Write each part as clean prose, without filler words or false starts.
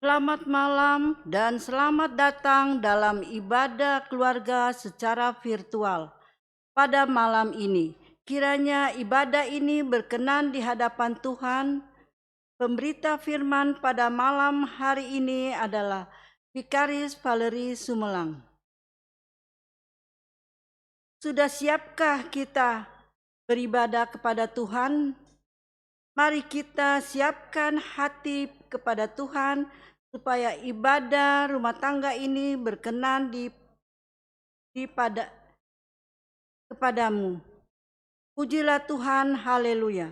Selamat malam dan selamat datang dalam ibadah keluarga secara virtual. Pada malam ini, kiranya ibadah ini berkenan di hadapan Tuhan. Pemberita firman pada malam hari ini adalah Vikaris Valeri Sumelang. Sudah siapkah kita beribadah kepada Tuhan? Mari kita siapkan hati kepada Tuhan supaya ibadah rumah tangga ini berkenan kepadamu. Pujilah Tuhan, haleluya.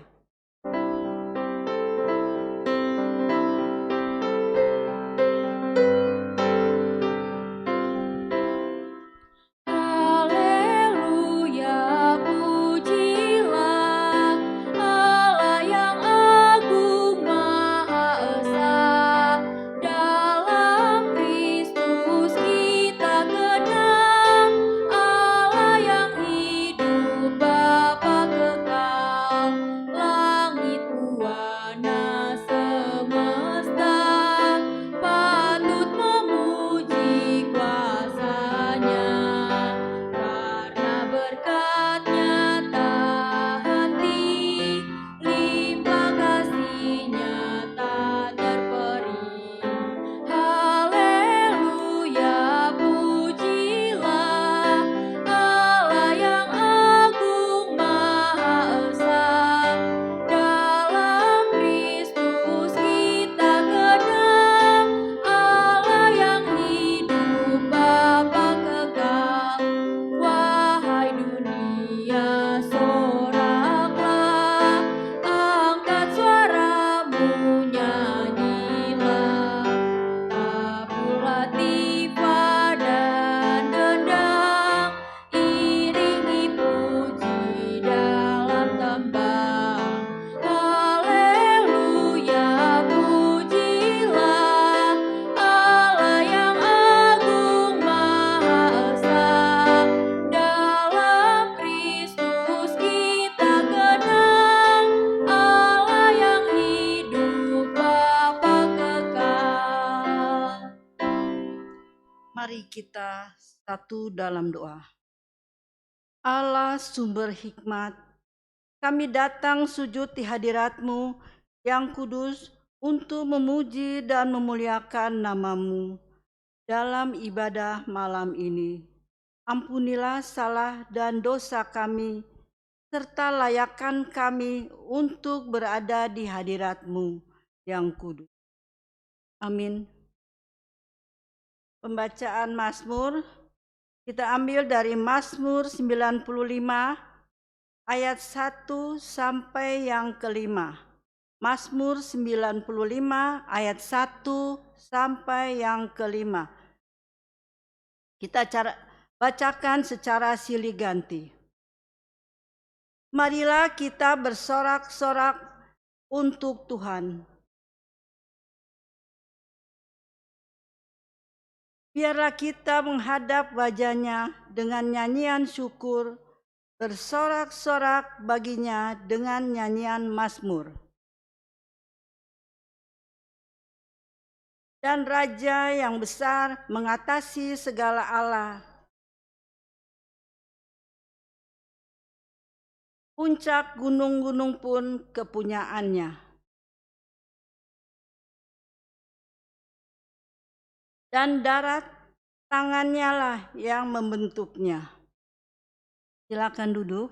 Mari kita satu dalam doa. Allah sumber hikmat, kami datang sujud di hadirat-Mu yang kudus untuk memuji dan memuliakan nama-Mu dalam ibadah malam ini. Ampunilah salah dan dosa kami, serta layakkan kami untuk berada di hadirat-Mu yang kudus. Amin. Pembacaan Mazmur kita ambil dari Mazmur 95 ayat 1 sampai yang kelima. Mazmur 95 ayat 1 sampai yang kelima. Kita bacakan secara silih ganti. Marilah kita bersorak-sorak untuk Tuhan. Biarlah kita menghadap wajah-Nya dengan nyanyian syukur, bersorak-sorak baginya dengan nyanyian mazmur. Dan Raja yang besar mengatasi segala Allah. Puncak gunung-gunung pun kepunyaannya. Dan darat tangannya lah yang membentuknya. Silakan duduk.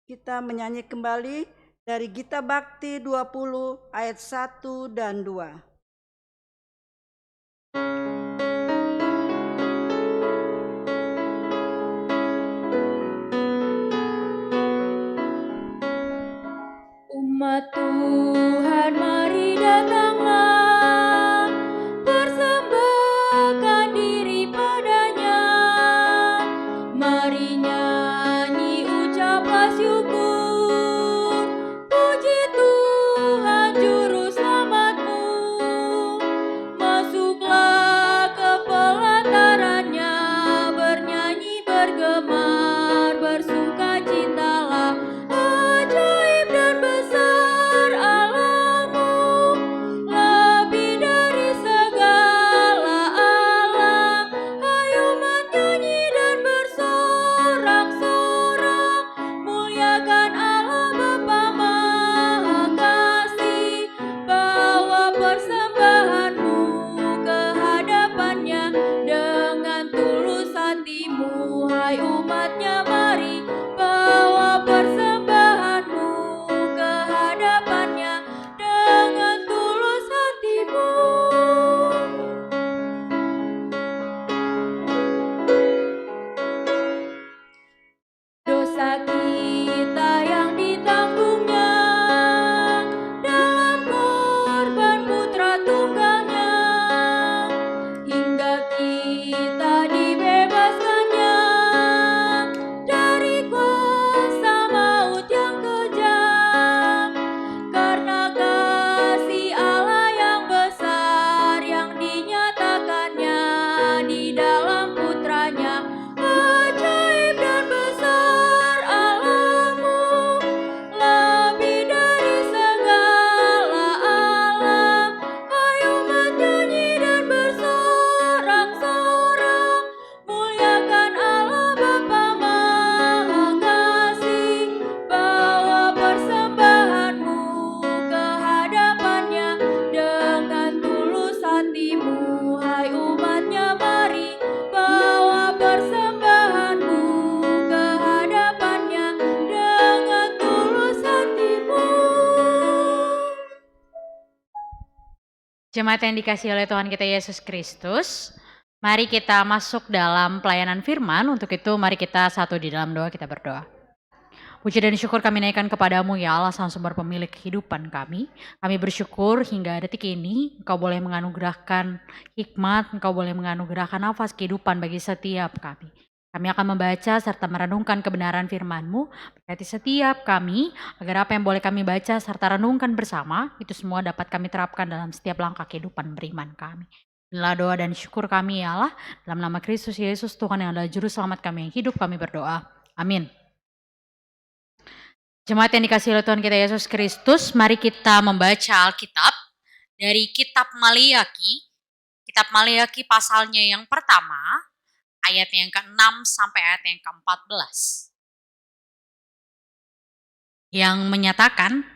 Kita menyanyi kembali dari Gita Bakti 20 ayat 1 dan 2. Umat Tuhan, mari datanglah, persembahkan diri padanya. Mari nyanyi, ucaplah syukur, puji Tuhan juru selamatmu. hatimu, hai umatnya, mari bawa persembahanmu ke hadapannya dengan tulus hatimu. Dosa kita yang ditanggungnya dalam korban putra tunggalnya, hingga kita dibebaskannya dari kuasa maut yang kejam. Karena kasih Allah yang besar yang dinyatakannya di dalam putranya, ajaib dan besar Allahmu, lebih dari segala Allah. Hai umat, nyanyi dan bersorak-sorak, muliakan Allah Bapa Maha Kasih. Bawa persembahanmu ke hadapannya dengan tulus hatimu, hai umatnya, mari bawa persembahanmu ke hadapannya dengan tulus hatimu. Jemaat yang dikasihi oleh Tuhan kita Yesus Kristus, mari kita masuk dalam pelayanan firman. Untuk itu mari kita satu di dalam doa, kita berdoa. Puji dan syukur kami naikkan kepadamu ya Allah, sang sumber pemilik kehidupan kami. Kami bersyukur hingga detik ini Engkau boleh menganugerahkan hikmat, Engkau boleh menganugerahkan nafas kehidupan bagi setiap kami. Kami akan membaca serta merenungkan kebenaran firman-Mu berkati setiap kami, agar apa yang boleh kami baca serta renungkan bersama, itu semua dapat kami terapkan dalam setiap langkah kehidupan beriman kami. Inilah doa dan syukur kami ya Allah, dalam nama Kristus Yesus Tuhan yang adalah Juru Selamat kami yang hidup, kami berdoa. Amin. Jemaat yang dikasihi oleh Tuhan kita Yesus Kristus, mari kita membaca Alkitab dari kitab Maliaki. Kitab Maliaki pasalnya yang pertama, ayat yang ke-6 sampai ayat yang ke-14. Yang menyatakan,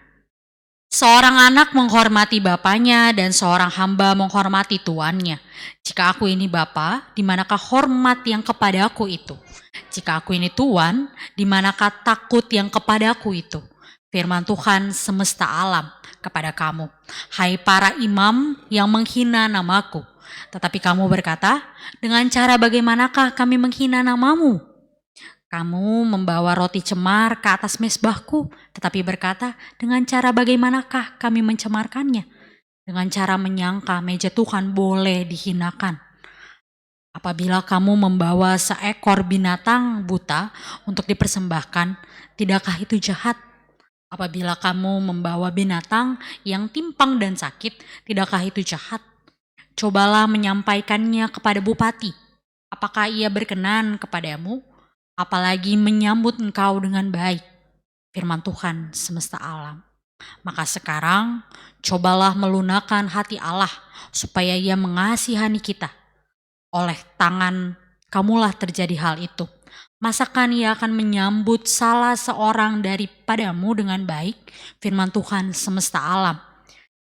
seorang anak menghormati bapaknya dan seorang hamba menghormati tuannya. Jika aku ini bapa, di manakah hormat yang kepadaku itu? Jika aku ini tuan, di manakah takut yang kepadaku itu? Firman Tuhan semesta alam kepada kamu, hai para imam yang menghina namaku. Tetapi kamu berkata, dengan cara bagaimanakah kami menghina namamu? Kamu membawa roti cemar ke atas mezbahku, tetapi berkata, dengan cara bagaimanakah kami mencemarkannya? Dengan cara menyangka meja Tuhan boleh dihinakan. Apabila kamu membawa seekor binatang buta untuk dipersembahkan, tidakkah itu jahat? Apabila kamu membawa binatang yang timpang dan sakit, tidakkah itu jahat? Cobalah menyampaikannya kepada bupati. Apakah ia berkenan kepadamu? Apalagi menyambut engkau dengan baik. Firman Tuhan semesta alam. Maka sekarang cobalah melunakkan hati Allah supaya ia mengasihani kita. Oleh tangan kamulah terjadi hal itu. Masakan ia akan menyambut salah seorang daripadamu dengan baik? Firman Tuhan semesta alam.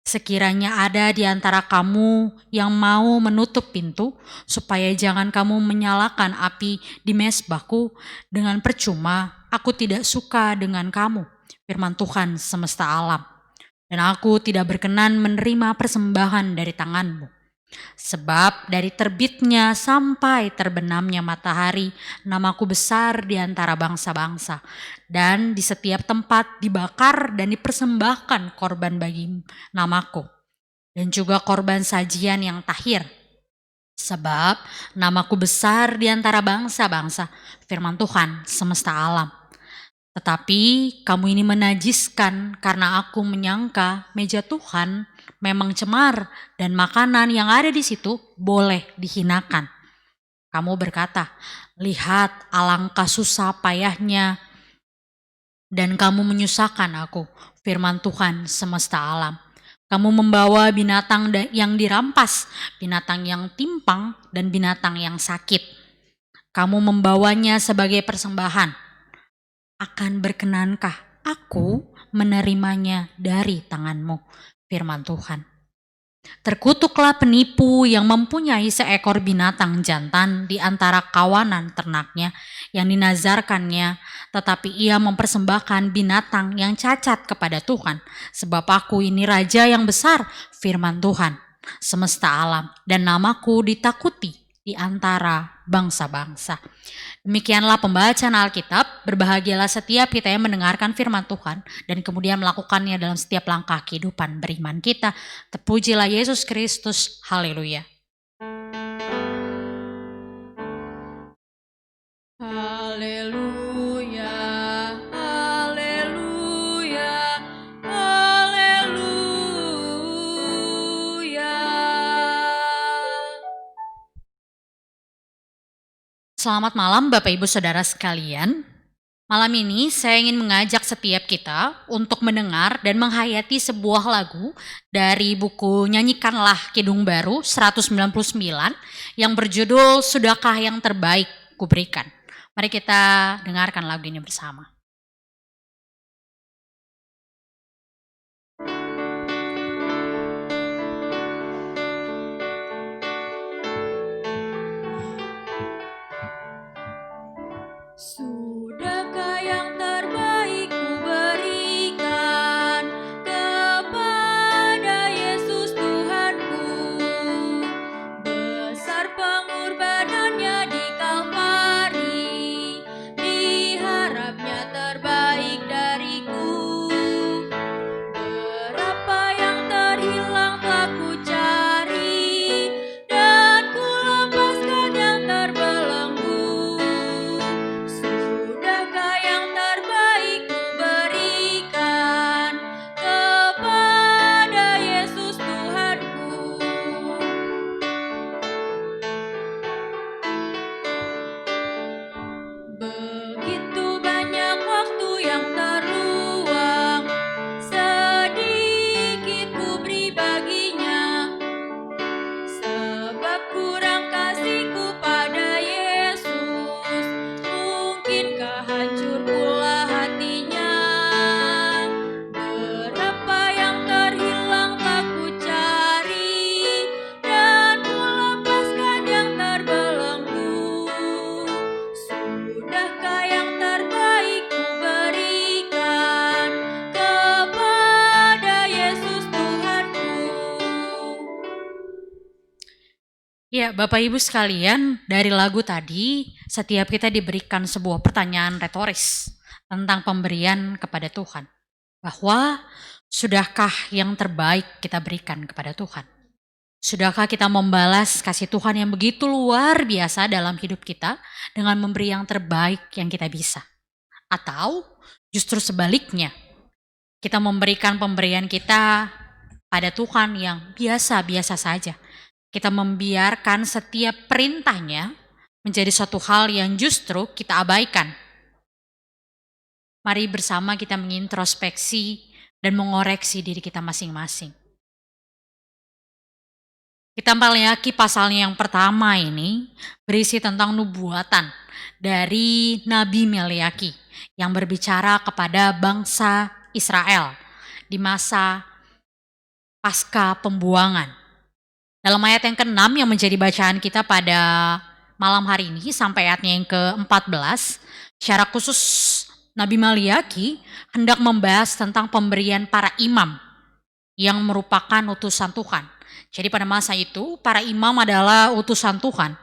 Sekiranya ada di antara kamu yang mau menutup pintu, supaya jangan kamu menyalakan api di mezbahku dengan percuma, aku tidak suka dengan kamu. Firman Tuhan semesta alam. Dan aku tidak berkenan menerima persembahan dari tanganmu. Sebab dari terbitnya sampai terbenamnya matahari, namaku besar di antara bangsa-bangsa. Dan di setiap tempat dibakar dan dipersembahkan korban bagi namaku. Dan juga korban sajian yang tahir. Sebab namaku besar di antara bangsa-bangsa. Firman Tuhan semesta alam. Tetapi kamu ini menajiskan karena aku menyangka meja Tuhan memang cemar dan makanan yang ada di situ boleh dihinakan. Kamu berkata, lihat alangkah susah payahnya dan kamu menyusahkan aku. Firman Tuhan semesta alam. Kamu membawa binatang yang dirampas, binatang yang timpang dan binatang yang sakit. Kamu membawanya sebagai persembahan. Akan berkenankah aku menerimanya dari tanganmu? Firman Tuhan. Terkutuklah penipu yang mempunyai seekor binatang jantan di antara kawanan ternaknya yang dinazarkannya, tetapi ia mempersembahkan binatang yang cacat kepada Tuhan. Sebab aku ini raja yang besar, firman Tuhan semesta alam, dan namaku ditakuti di antara bangsa-bangsa. Demikianlah pembacaan Alkitab. Berbahagialah setiap kita yang mendengarkan firman Tuhan dan kemudian melakukannya dalam setiap langkah kehidupan beriman kita. Terpujilah Yesus Kristus. Haleluya. Haleluya, haleluya, haleluya. Selamat malam Bapak Ibu Saudara sekalian. Malam ini saya ingin mengajak setiap kita untuk mendengar dan menghayati sebuah lagu dari buku Nyanyikanlah Kidung Baru 199 yang berjudul Sudahkah yang terbaik kuberikan. Mari kita dengarkan lagu ini bersama. Sudahkah yang terbaik kuberikan kepada Yesus Tuhanku? Besar pengorbanannya di Kalvari, diharapnya terbaik dariku. Berapa yang terhilang telah ku cari, dan ku lepaskan yang terbelenggu. Sudahkah yang terbaik kuberikan kepada Yesus Tuhanku? Begitu banyak waktu yang terluang, sedikit ku beri baginya. Sebab kurang kasihku pada Yesus, mungkinkah hancur pula hatinya? Berapa yang terhilang telah ku cari, dan ku lepaskan yang terbelenggu. Sudahkah yang terbaik kuberikan kepada Yesus Tuhanku? Ya, Bapak Ibu sekalian, dari lagu tadi setiap kita diberikan sebuah pertanyaan retoris tentang pemberian kepada Tuhan. Bahwa sudahkah yang terbaik kita berikan kepada Tuhan? Sudahkah kita membalas kasih Tuhan yang begitu luar biasa dalam hidup kita dengan memberi yang terbaik yang kita bisa? Atau justru sebaliknya, kita memberikan pemberian kita pada Tuhan yang biasa-biasa saja. Kita membiarkan setiap perintahnya menjadi suatu hal yang justru kita abaikan. Mari bersama kita mengintrospeksi dan mengoreksi diri kita masing-masing. Kita melihat pasalnya yang pertama ini berisi tentang nubuatan dari Nabi Meleaki yang berbicara kepada bangsa Israel di masa pasca pembuangan. Dalam ayat yang ke-6 yang menjadi bacaan kita pada malam hari ini sampai ayatnya yang ke-14, secara khusus Nabi Meleaki hendak membahas tentang pemberian para imam yang merupakan utusan Tuhan. Jadi pada masa itu para imam adalah utusan Tuhan.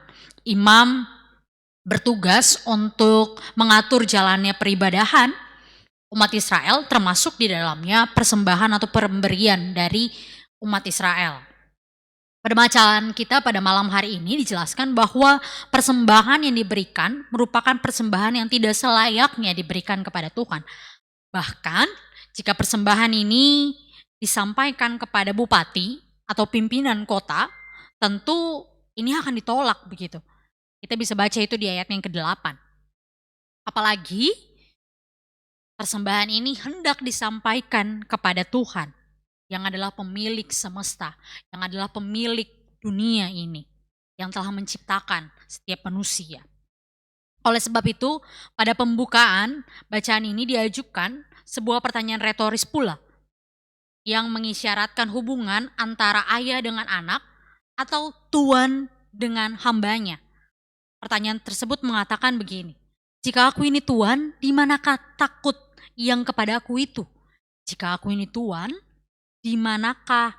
Imam bertugas untuk mengatur jalannya peribadahan umat Israel, termasuk di dalamnya persembahan atau pemberian dari umat Israel. Pada bacaan kita pada malam hari ini dijelaskan bahwa persembahan yang diberikan merupakan persembahan yang tidak selayaknya diberikan kepada Tuhan. Bahkan jika persembahan ini disampaikan kepada bupati atau pimpinan kota, tentu ini akan ditolak begitu. Kita bisa baca itu di ayat yang ke-8. Apalagi persembahan ini hendak disampaikan kepada Tuhan yang adalah pemilik semesta, yang adalah pemilik dunia ini, yang telah menciptakan setiap manusia. Oleh sebab itu, pada pembukaan bacaan ini diajukan sebuah pertanyaan retoris pula. yang mengisyaratkan hubungan antara ayah dengan anak atau tuan dengan hambanya. Pertanyaan tersebut mengatakan begini, jika aku ini tuan, di manakah takut yang kepada aku itu? Jika aku ini tuan, di manakah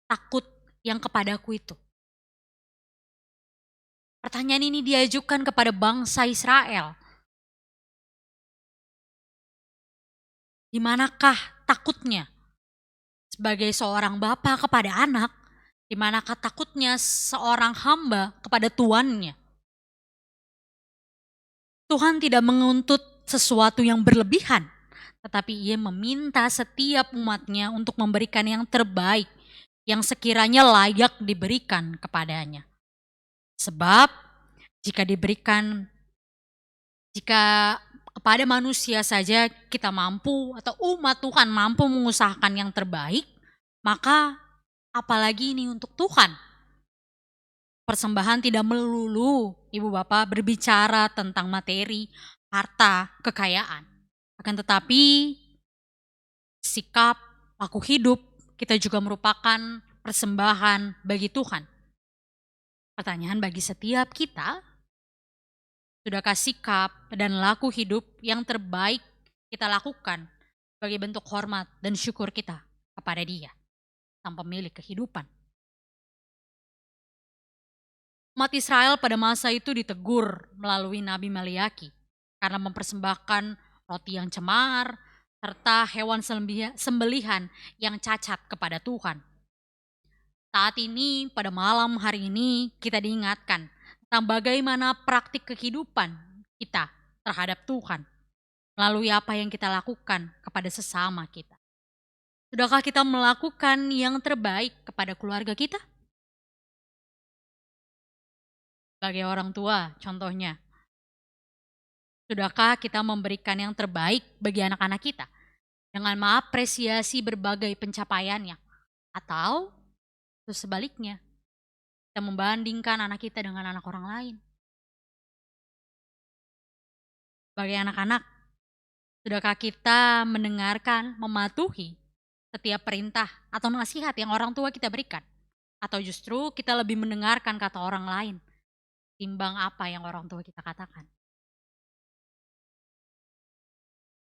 takut yang kepada aku itu? Pertanyaan ini diajukan kepada bangsa Israel. Di manakah takutnya? Sebagai seorang bapa kepada anak, di manakah takutnya seorang hamba kepada tuannya? Tuhan tidak menuntut sesuatu yang berlebihan, tetapi Ia meminta setiap umatnya untuk memberikan yang terbaik, yang sekiranya layak diberikan kepadanya. Sebab jika kepada manusia saja kita mampu atau umat Tuhan mampu mengusahakan yang terbaik, maka apalagi ini untuk Tuhan. Persembahan tidak melulu, Ibu Bapak, berbicara tentang materi, harta, kekayaan. Akan tetapi sikap, laku hidup kita juga merupakan persembahan bagi Tuhan. Pertanyaan bagi setiap kita, sudahkah sikap dan laku hidup yang terbaik kita lakukan sebagai bentuk hormat dan syukur kita kepada Dia, sang pemilik kehidupan? Umat Israel pada masa itu ditegur melalui Nabi Maliaki karena mempersembahkan roti yang cemar serta hewan sembelihan yang cacat kepada Tuhan. Saat ini, pada malam hari ini, kita diingatkan tentang bagaimana praktik kehidupan kita terhadap Tuhan melalui apa yang kita lakukan kepada sesama kita. Sudahkah kita melakukan yang terbaik kepada keluarga kita? Sebagai orang tua, contohnya, sudahkah kita memberikan yang terbaik bagi anak-anak kita dengan mengapresiasi berbagai pencapaiannya? Atau sebaliknya, kita membandingkan anak kita dengan anak orang lain? Sebagai anak-anak, sudahkah kita mendengarkan, mematuhi setiap perintah atau nasihat yang orang tua kita berikan? Atau justru kita lebih mendengarkan kata orang lain timbang apa yang orang tua kita katakan?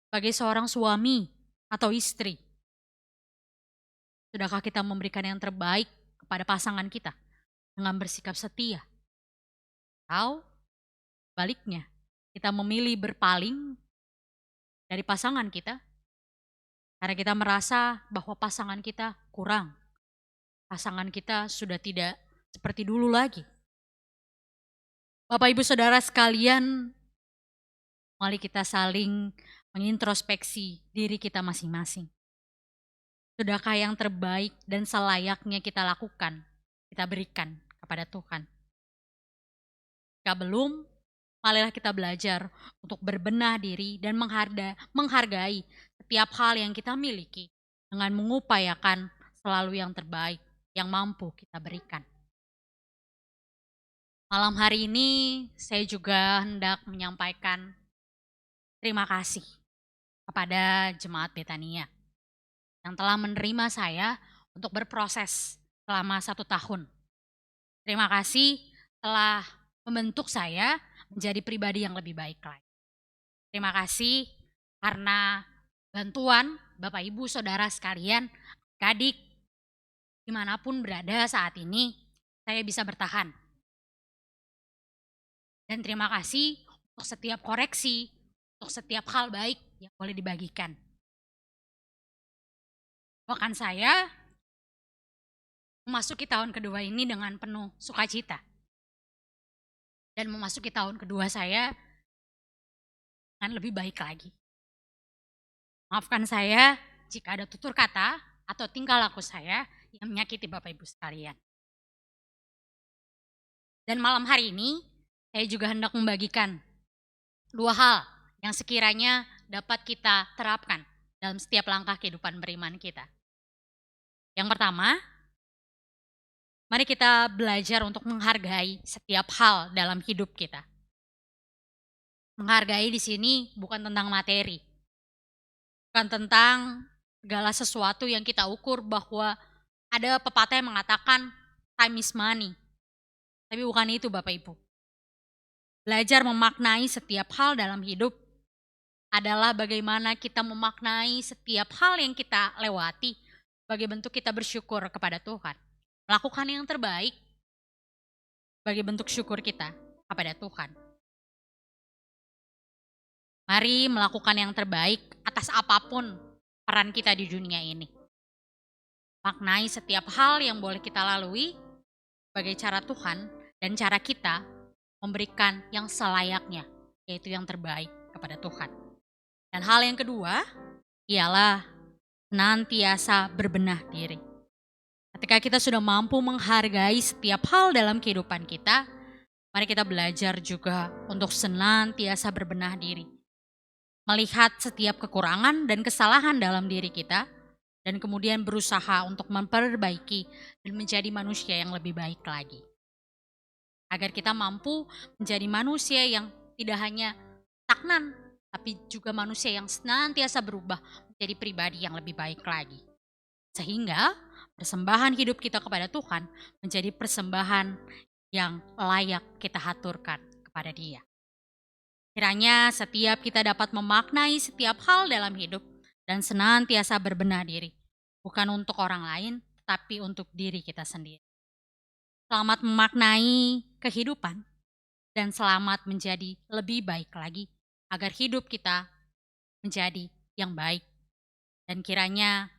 Sebagai seorang suami atau istri, sudahkah kita memberikan yang terbaik kepada pasangan kita dengan bersikap setia? Atau baliknya, kita memilih berpaling dari pasangan kita karena kita merasa bahwa pasangan kita kurang, pasangan kita sudah tidak seperti dulu lagi. Bapak Ibu Saudara sekalian, mari kita saling mengintrospeksi diri kita masing-masing. Sudahkah yang terbaik dan selayaknya kita lakukan, kita berikan kepada Tuhan? Jika belum, marilah kita belajar untuk berbenah diri dan menghargai setiap hal yang kita miliki dengan mengupayakan selalu yang terbaik yang mampu kita berikan. Malam hari ini saya juga hendak menyampaikan terima kasih kepada Jemaat Betania yang telah menerima saya untuk berproses selama 1 tahun. Terima kasih telah membentuk saya menjadi pribadi yang lebih baik lagi. Terima kasih karena bantuan Bapak Ibu Saudara sekalian, adik, dimanapun berada saat ini, saya bisa bertahan. Dan terima kasih untuk setiap koreksi, untuk setiap hal baik yang boleh dibagikan. Bahkan saya memasuki tahun kedua ini dengan penuh sukacita. Dan memasuki tahun kedua saya dengan lebih baik lagi. Maafkan saya jika ada tutur kata atau tingkah laku saya yang menyakiti Bapak Ibu sekalian. Dan malam hari ini saya juga hendak membagikan 2 hal yang sekiranya dapat kita terapkan dalam setiap langkah kehidupan beriman kita. Yang pertama, mari kita belajar untuk menghargai setiap hal dalam hidup kita. Menghargai di sini bukan tentang materi, bukan tentang segala sesuatu yang kita ukur bahwa ada pepatah yang mengatakan time is money. Tapi bukan itu Bapak Ibu. Belajar memaknai setiap hal dalam hidup adalah bagaimana kita memaknai setiap hal yang kita lewati sebagai bentuk kita bersyukur kepada Tuhan. Melakukan yang terbaik sebagai bentuk syukur kita kepada Tuhan. Mari melakukan yang terbaik atas apapun peran kita di dunia ini. Maknai setiap hal yang boleh kita lalui sebagai cara Tuhan dan cara kita memberikan yang selayaknya, yaitu yang terbaik kepada Tuhan. Dan hal yang kedua ialah senantiasa berbenah diri. Ketika kita sudah mampu menghargai setiap hal dalam kehidupan kita, mari kita belajar juga untuk senantiasa berbenah diri. Melihat setiap kekurangan dan kesalahan dalam diri kita, dan kemudian berusaha untuk memperbaiki dan menjadi manusia yang lebih baik lagi. Agar kita mampu menjadi manusia yang tidak hanya stagnan, tapi juga manusia yang senantiasa berubah menjadi pribadi yang lebih baik lagi. Sehingga persembahan hidup kita kepada Tuhan menjadi persembahan yang layak kita haturkan kepada Dia. Kiranya setiap kita dapat memaknai setiap hal dalam hidup dan senantiasa berbenah diri. Bukan untuk orang lain, tapi untuk diri kita sendiri. Selamat memaknai kehidupan dan selamat menjadi lebih baik lagi agar hidup kita menjadi yang baik. Dan kiranya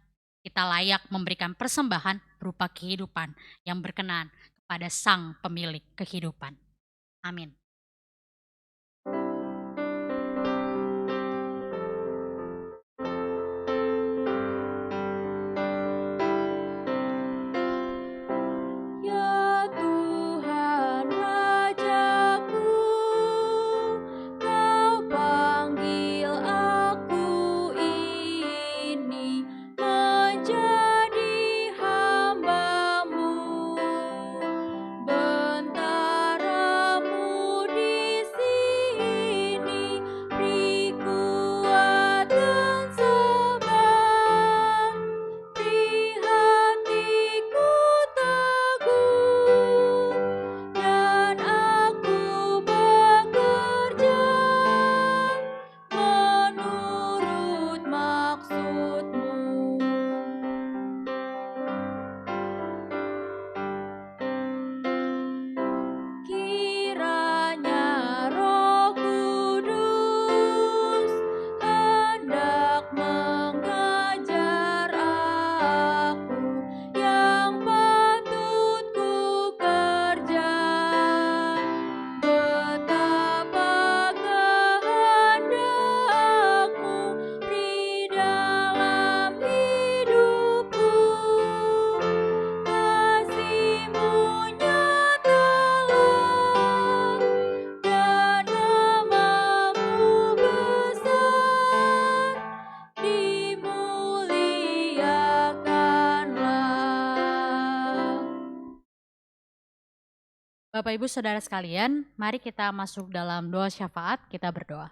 kita layak memberikan persembahan berupa kehidupan yang berkenan kepada Sang Pemilik kehidupan. Amin. Ya Tuhan Rajaku, Kau panggil aku ini menjadi hamba-Mu. Bentaramu di sini, beri kuat dan sabar, beri hatiku teguh, dan aku bekerja menurut maksud-Mu. Kiranya Roh Kudus hendak mengajar aku yang patut ku kerja, betapa kehendak-Mu beri dalam hidupku. Kasih-Mu nyatalah dan nama-Mu besar dimuliakanlah. Bapak Ibu Saudara sekalian, mari kita masuk dalam doa syafaat, kita berdoa.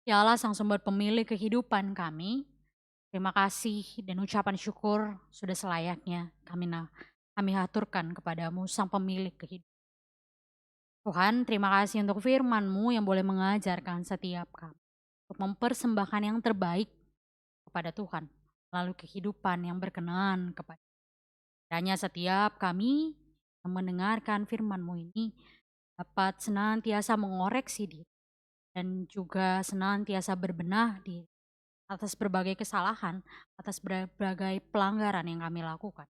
Ya Allah Sang Sumber Pemilik kehidupan kami, terima kasih dan ucapan syukur sudah selayaknya kami haturkan kepadamu Sang Pemilik kehidupan. Tuhan, terima kasih untuk firman-Mu yang boleh mengajarkan setiap kami untuk mempersembahkan yang terbaik kepada Tuhan melalui kehidupan yang berkenan kepada. Kiranya setiap kami yang mendengarkan firman-Mu ini dapat senantiasa mengoreksi diri dan juga senantiasa berbenah diri atas berbagai kesalahan, atas berbagai pelanggaran yang kami lakukan.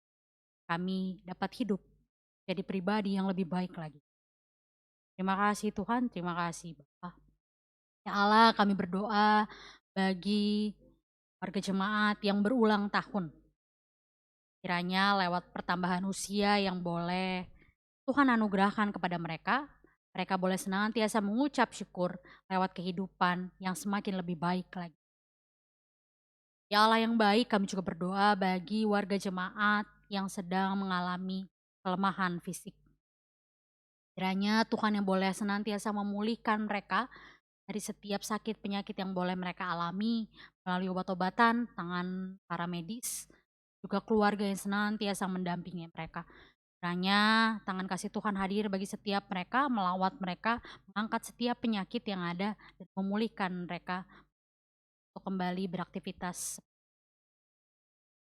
Kami dapat hidup jadi pribadi yang lebih baik lagi. Terima kasih Tuhan, terima kasih Bapa. Ya Allah, kami berdoa bagi warga jemaat yang berulang tahun. Kiranya lewat pertambahan usia yang boleh Tuhan anugerahkan kepada mereka, mereka boleh senantiasa mengucap syukur lewat kehidupan yang semakin lebih baik lagi. Ya Allah yang baik, kami juga berdoa bagi warga jemaat yang sedang mengalami kelemahan fisik. Kiranya Tuhan yang boleh senantiasa memulihkan mereka dari setiap sakit penyakit yang boleh mereka alami melalui obat-obatan, tangan para medis, juga keluarga yang senantiasa mendampingi mereka. Kiranya tangan kasih Tuhan hadir bagi setiap mereka, melawat mereka, mengangkat setiap penyakit yang ada, dan memulihkan mereka untuk kembali beraktivitas.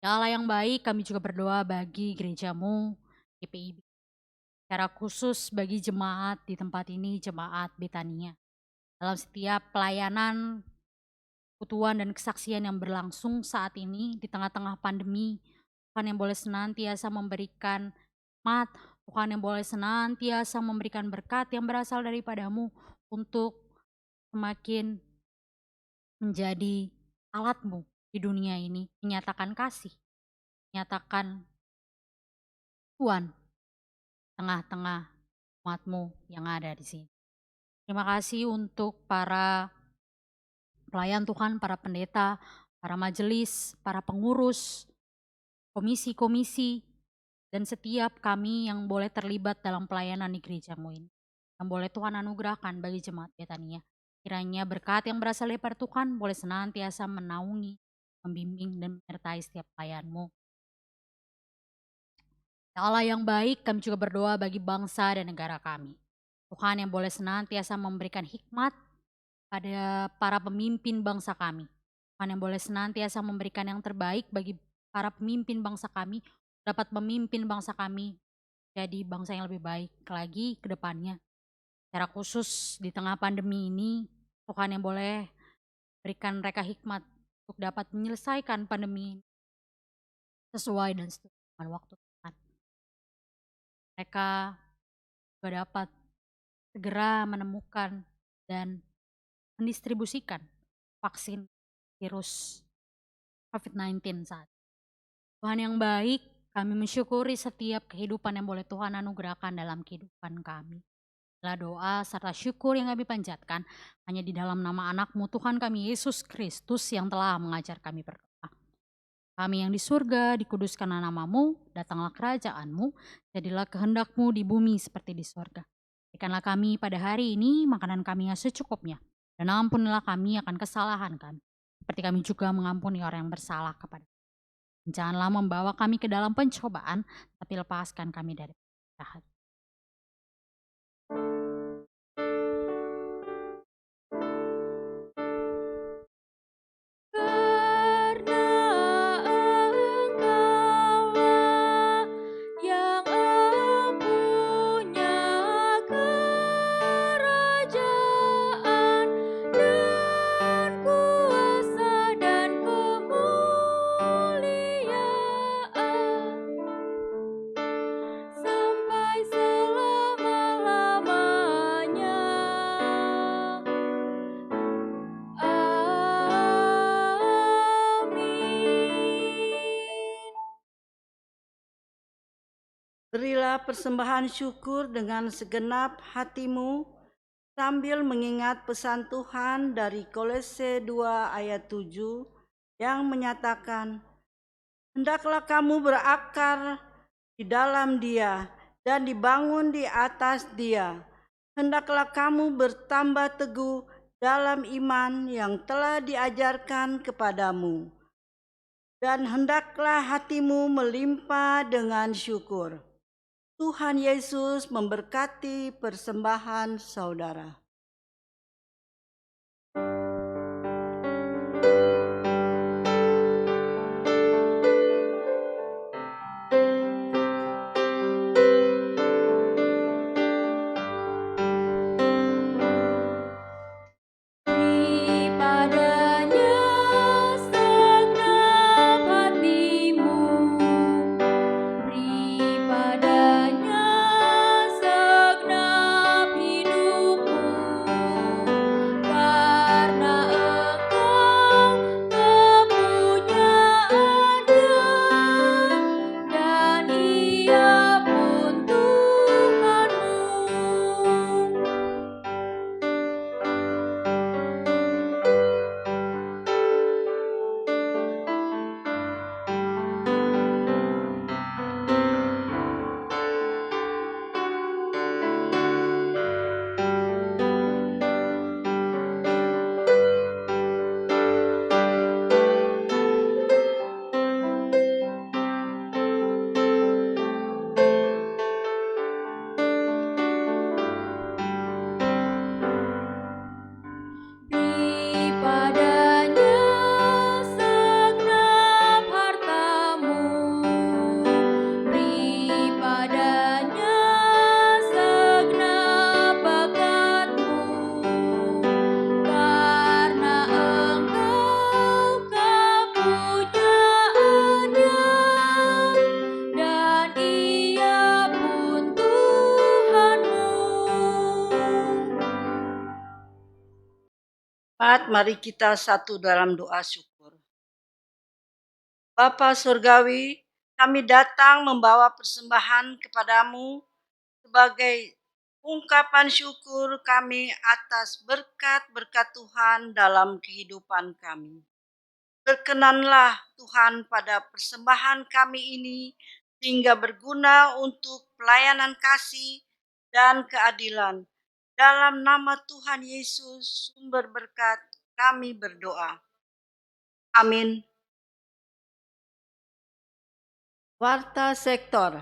Ya Allah yang baik, kami juga berdoa bagi gerejamu, GPIB. Secara khusus bagi jemaat di tempat ini, jemaat Betania. Dalam setiap pelayanan, kebutuhan dan kesaksian yang berlangsung saat ini di tengah-tengah pandemi, Tuhan yang boleh senantiasa memberikan hikmat, Tuhan yang boleh senantiasa memberikan berkat yang berasal daripadamu untuk semakin menjadi alatmu di dunia ini, menyatakan kasih, menyatakan Tuhan tengah-tengah umatmu yang ada di sini. Terima kasih untuk para pelayan Tuhan, para pendeta, para majelis, para pengurus, komisi-komisi, dan setiap kami yang boleh terlibat dalam pelayanan di gerejamu ini. Yang boleh Tuhan anugerahkan bagi jemaat Betania. Kiranya berkat yang berasal dari Tuhan boleh senantiasa menaungi, membimbing, dan menyertai setiap pelayanmu. Ya Allah yang baik, kami juga berdoa bagi bangsa dan negara kami. Tuhan yang boleh senantiasa memberikan hikmat pada para pemimpin bangsa kami. Tuhan yang boleh senantiasa memberikan yang terbaik bagi para pemimpin bangsa kami, dapat memimpin bangsa kami jadi bangsa yang lebih baik lagi ke depannya. Secara khusus di tengah pandemi ini, Tuhan yang boleh berikan mereka hikmat untuk dapat menyelesaikan pandemi ini sesuai dan sesuai dengan waktu Tuhan. Mereka juga dapat segera menemukan dan mendistribusikan vaksin virus COVID-19 saat ini. Tuhan yang baik, kami mensyukuri setiap kehidupan yang boleh Tuhan anugerahkan dalam kehidupan kami. Adalah doa serta syukur yang kami panjatkan hanya di dalam nama anak-Mu Tuhan kami Yesus Kristus yang telah mengajar kami berdoa. Kami yang di surga, dikuduskanlah nama-Mu, datanglah kerajaan-Mu, jadilah kehendak-Mu di bumi seperti di surga. Berikanlah kami pada hari ini makanan kami yang secukupnya, dan ampunilah kami akan kesalahan kami, seperti kami juga mengampuni orang yang bersalah kepada kami. Janganlah membawa kami ke dalam pencobaan, tapi lepaskan kami dari jahat. Karena Engkaulah yang empunya kerajaan dan kuasa dan kemuliaan sampai selama-lamanya. Amin. Berilah persembahan syukur dengan segenap hatimu sambil mengingat pesan Tuhan dari Kolose 2 ayat 7 yang menyatakan, hendaklah kamu berakar di dalam Dia dan dibangun di atas Dia. Hendaklah kamu bertambah teguh dalam iman yang telah diajarkan kepadamu. Dan hendaklah hatimu melimpah dengan syukur. Tuhan Yesus memberkati persembahan saudara. Beri padanya segenap hatimu, beri padanya segenap hidupmu. Mari kita satu dalam doa syukur. Bapa Surgawi, kami datang membawa persembahan kepadamu sebagai ungkapan syukur kami atas berkat-berkat Tuhan dalam kehidupan kami. Berkenanlah Tuhan pada persembahan kami ini sehingga berguna untuk pelayanan kasih dan keadilan. Dalam nama Tuhan Yesus, sumber berkat, kami berdoa. Amin. Warta Sektor,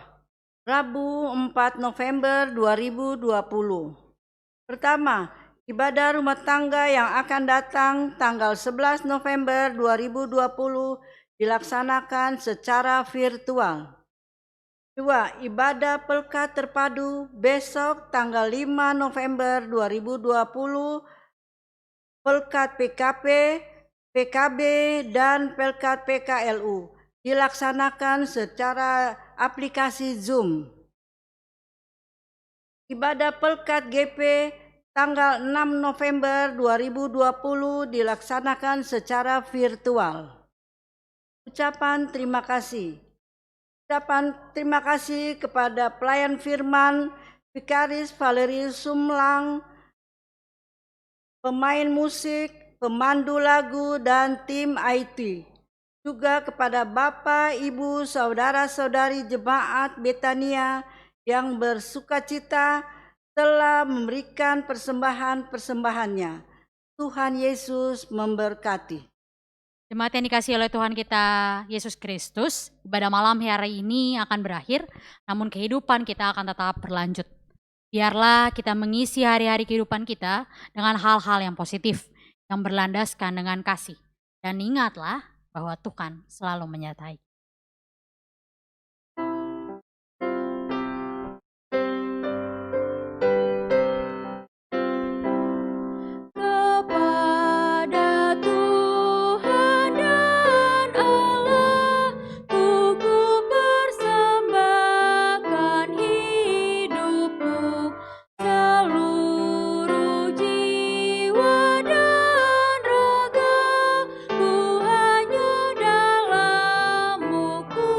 Rabu 4 November 2020. Pertama, ibadah rumah tangga yang akan datang tanggal 11 November 2020 dilaksanakan secara virtual. 2. Ibadah Pelkat Terpadu besok tanggal 5 November 2020, Pelkat PKP, PKB, dan Pelkat PKLU dilaksanakan secara aplikasi Zoom. Ibadah Pelkat GP tanggal 6 November 2020 dilaksanakan secara virtual. Ucapan terima kasih. Ucapan terima kasih kepada pelayan firman, Vikaris Valerius Sumlang, pemain musik, pemandu lagu, dan tim IT. Juga kepada Bapak, Ibu, Saudara-saudari Jemaat Betania yang bersukacita telah memberikan persembahan-persembahannya. Tuhan Yesus memberkati. Jemaat yang dikasihi oleh Tuhan kita Yesus Kristus, ibadah malam hari ini akan berakhir, namun kehidupan kita akan tetap berlanjut. Biarlah kita mengisi hari-hari kehidupan kita dengan hal-hal yang positif, yang berlandaskan dengan kasih. Dan ingatlah bahwa Tuhan selalu menyertai. Kepada Tuhan dan Allah, ku persembahkan hidupku, seluruh jiwa dan raga, ku hanya dalam-Mu ku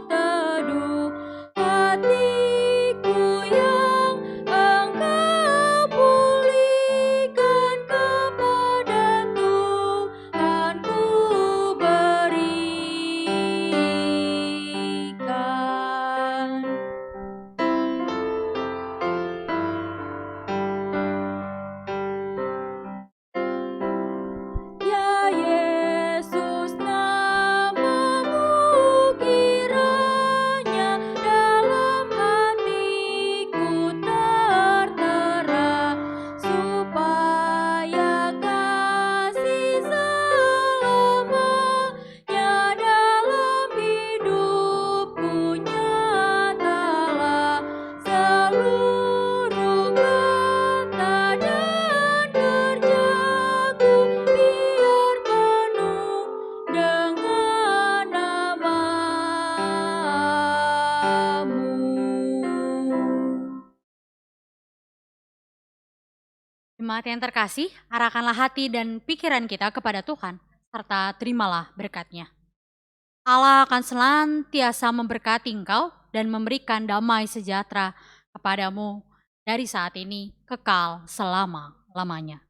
teduh, hatiku yang Engkau pulihkan, kepada Tuhan ku berikan. Ya Yesus, nama-Mu kiranya dalam hatiku tertera, supaya kasih selamanya dalam hidupku nyatalah. Seluruh kata dan kerjaku biar penuh dengan nama-Mu. Jemaat yang terkasih, arahkanlah hati dan pikiran kita kepada Tuhan, serta terimalah berkat-Nya. Allah akan senantiasa memberkati engkau dan memberikan damai sejahtera kepadamu dari saat ini kekal selama-lamanya.